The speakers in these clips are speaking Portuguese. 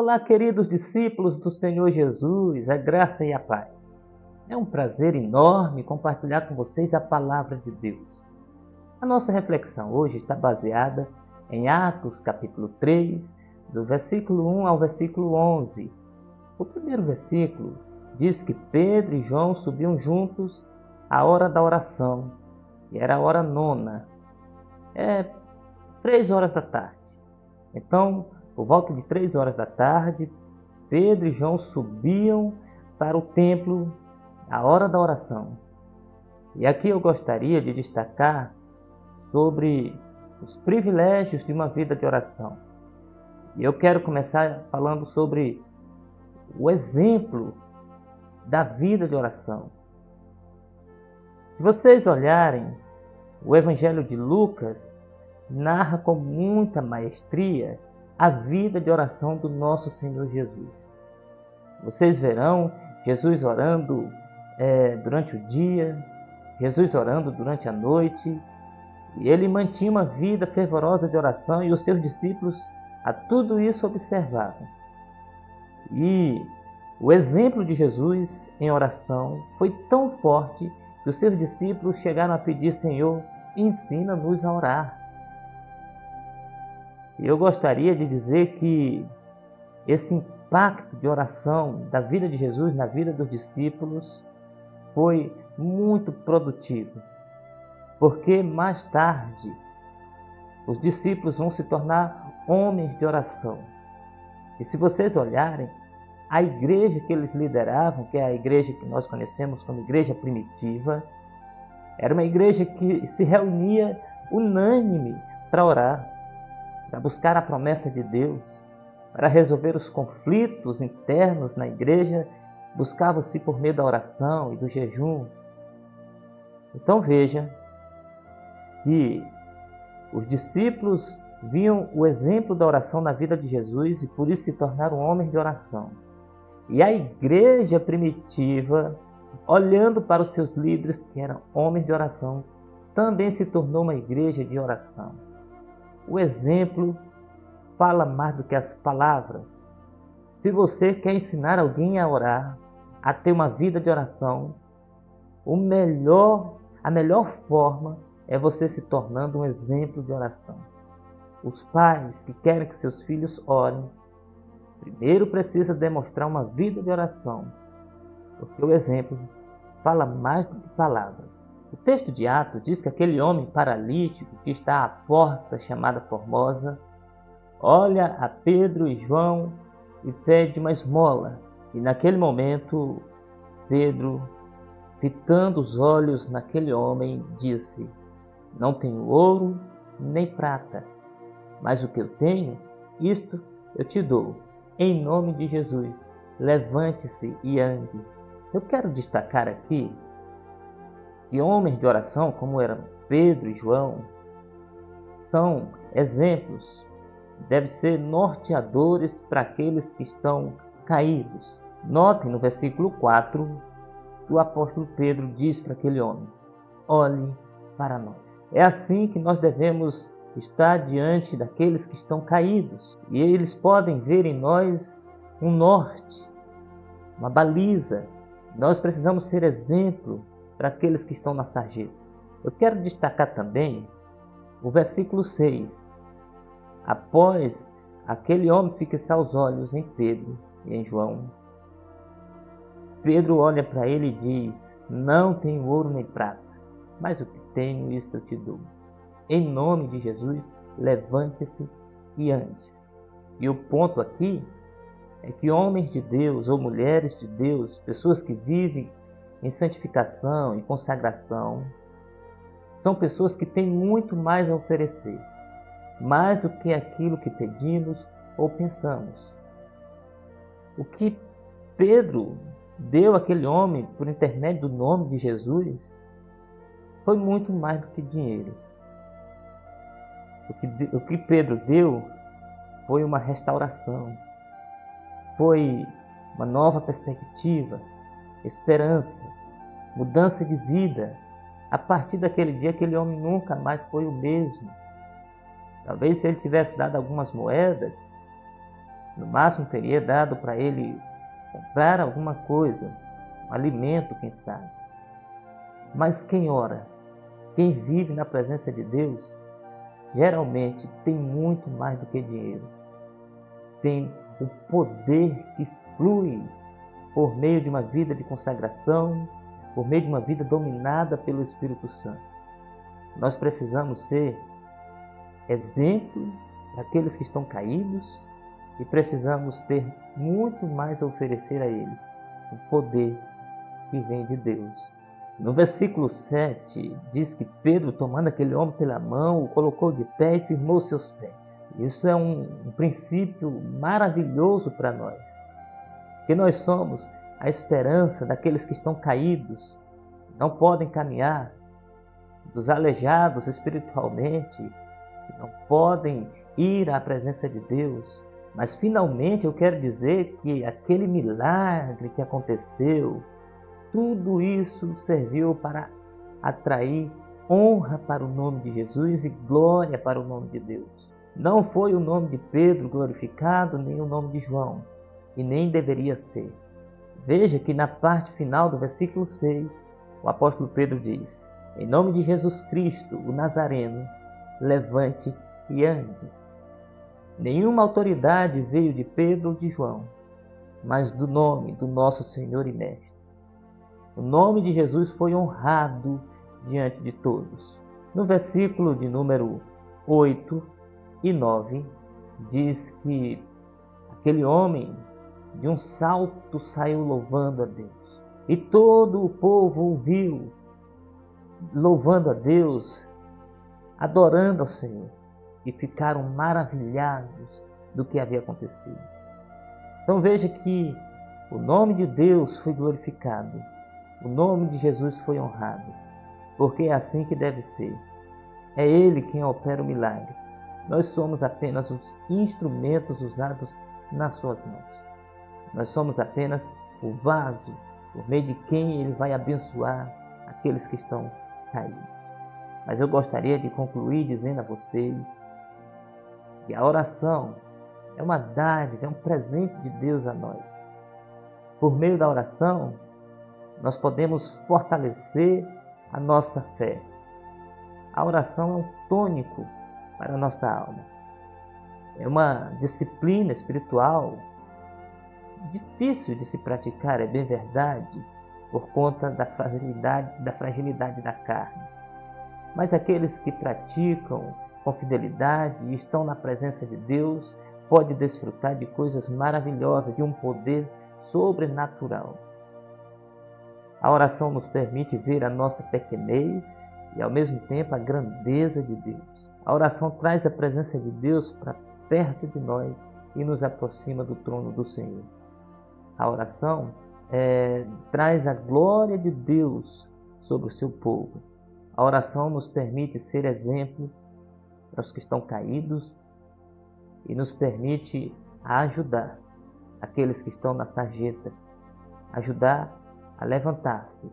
Olá, queridos discípulos do Senhor Jesus, a graça e a paz. É um prazer enorme compartilhar com vocês a palavra de Deus. A nossa reflexão hoje está baseada em Atos capítulo 3, do versículo 1 ao versículo 11. O primeiro versículo diz que Pedro e João subiam juntos à hora da oração, e era a hora nona, 3 horas da tarde. Então, por volta de 3 horas da tarde, Pedro e João subiam para o templo à hora da oração. E aqui eu gostaria de destacar sobre os privilégios de uma vida de oração. E eu quero começar falando sobre o exemplo da vida de oração. Se vocês olharem, o Evangelho de Lucas narra com muita maestria a vida de oração do nosso Senhor Jesus. Vocês verão Jesus orando durante o dia, Jesus orando durante a noite, e ele mantinha uma vida fervorosa de oração e os seus discípulos a tudo isso observavam. E o exemplo de Jesus em oração foi tão forte que os seus discípulos chegaram a pedir: Senhor, ensina-nos a orar. E eu gostaria de dizer que esse impacto de oração da vida de Jesus na vida dos discípulos foi muito produtivo, porque mais tarde os discípulos vão se tornar homens de oração. E se vocês olharem, a igreja que eles lideravam, que é a igreja que nós conhecemos como igreja primitiva, era uma igreja que se reunia unânime para orar, para buscar a promessa de Deus, para resolver os conflitos internos na igreja, buscava-se por meio da oração e do jejum. Então veja que os discípulos viam o exemplo da oração na vida de Jesus e por isso se tornaram homens de oração. E a igreja primitiva, olhando para os seus líderes que eram homens de oração, também se tornou uma igreja de oração. O exemplo fala mais do que as palavras. Se você quer ensinar alguém a orar, a ter uma vida de oração, a melhor forma é você se tornando um exemplo de oração. Os pais que querem que seus filhos orem, primeiro precisa demonstrar uma vida de oração, porque o exemplo fala mais do que palavras. O texto de Atos diz que aquele homem paralítico que está à porta chamada Formosa olha a Pedro e João e pede uma esmola. E naquele momento, Pedro, fitando os olhos naquele homem, disse: não tenho ouro nem prata, mas o que eu tenho, isto eu te dou. Em nome de Jesus, levante-se e ande. Eu quero destacar aqui que homens de oração, como eram Pedro e João, são exemplos, devem ser norteadores para aqueles que estão caídos. Notem no versículo 4, o apóstolo Pedro diz para aquele homem: olhe para nós. É assim que nós devemos estar diante daqueles que estão caídos, e eles podem ver em nós um norte, uma baliza. Nós precisamos ser exemplo para aqueles que estão na sarjeta. Eu quero destacar também o versículo 6. Após aquele homem fixar os olhos em Pedro e em João, Pedro olha para ele e diz: não tenho ouro nem prata, mas o que tenho, isto eu te dou. Em nome de Jesus, levante-se e ande. E o ponto aqui é que homens de Deus ou mulheres de Deus, pessoas que vivem em santificação e consagração, são pessoas que têm muito mais a oferecer, mais do que aquilo que pedimos ou pensamos. O que Pedro deu àquele homem por intermédio do nome de Jesus foi muito mais do que dinheiro. O que Pedro deu foi uma restauração, foi uma nova perspectiva, esperança, mudança de vida. A partir daquele dia, aquele homem nunca mais foi o mesmo. Talvez se ele tivesse dado algumas moedas, No máximo teria dado para ele comprar alguma coisa, um alimento, quem sabe. Mas quem ora, quem vive na presença de Deus, geralmente tem muito mais do que dinheiro. Tem o poder que flui por meio de uma vida de consagração, por meio de uma vida dominada pelo Espírito Santo. Nós precisamos ser exemplo para aqueles que estão caídos e precisamos ter muito mais a oferecer a eles, o poder que vem de Deus. No versículo 7 diz que Pedro, tomando aquele homem pela mão, o colocou de pé e firmou seus pés. Isso é um princípio maravilhoso para nós, que nós somos a esperança daqueles que estão caídos, não podem caminhar, dos aleijados espiritualmente, que não podem ir à presença de Deus. Mas finalmente eu quero dizer que aquele milagre que aconteceu, tudo isso serviu para atrair honra para o nome de Jesus e glória para o nome de Deus. Não foi o nome de Pedro glorificado, nem o nome de João, e nem deveria ser. Veja que na parte final do versículo 6, o apóstolo Pedro diz: em nome de Jesus Cristo, o Nazareno, levante e ande. Nenhuma autoridade veio de Pedro ou de João, mas do nome do nosso Senhor e Mestre. O nome de Jesus foi honrado diante de todos. No versículo de número 8 e 9, diz que aquele homem de um salto saiu louvando a Deus. E todo o povo ouviu, louvando a Deus, adorando ao Senhor. E ficaram maravilhados do que havia acontecido. Então veja que o nome de Deus foi glorificado. O nome de Jesus foi honrado, porque é assim que deve ser. É Ele quem opera o milagre. Nós somos apenas os instrumentos usados nas suas mãos. Nós somos apenas o vaso por meio de quem Ele vai abençoar aqueles que estão caídos. Mas eu gostaria de concluir dizendo a vocês que a oração é uma dádiva, é um presente de Deus a nós. Por meio da oração, nós podemos fortalecer a nossa fé. A oração é um tônico para a nossa alma. É uma disciplina espiritual difícil de se praticar, é bem verdade, por conta da fragilidade da carne. Mas aqueles que praticam com fidelidade e estão na presença de Deus podem desfrutar de coisas maravilhosas, de um poder sobrenatural. A oração nos permite ver a nossa pequenez e, ao mesmo tempo, a grandeza de Deus. A oração traz a presença de Deus para perto de nós e nos aproxima do trono do Senhor. A oração traz a glória de Deus sobre o seu povo. A oração nos permite ser exemplo para os que estão caídos e nos permite ajudar aqueles que estão na sarjeta, ajudar a levantar-se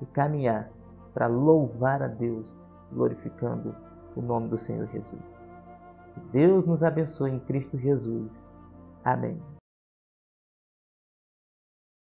e caminhar para louvar a Deus, glorificando o nome do Senhor Jesus. Que Deus nos abençoe em Cristo Jesus. Amém.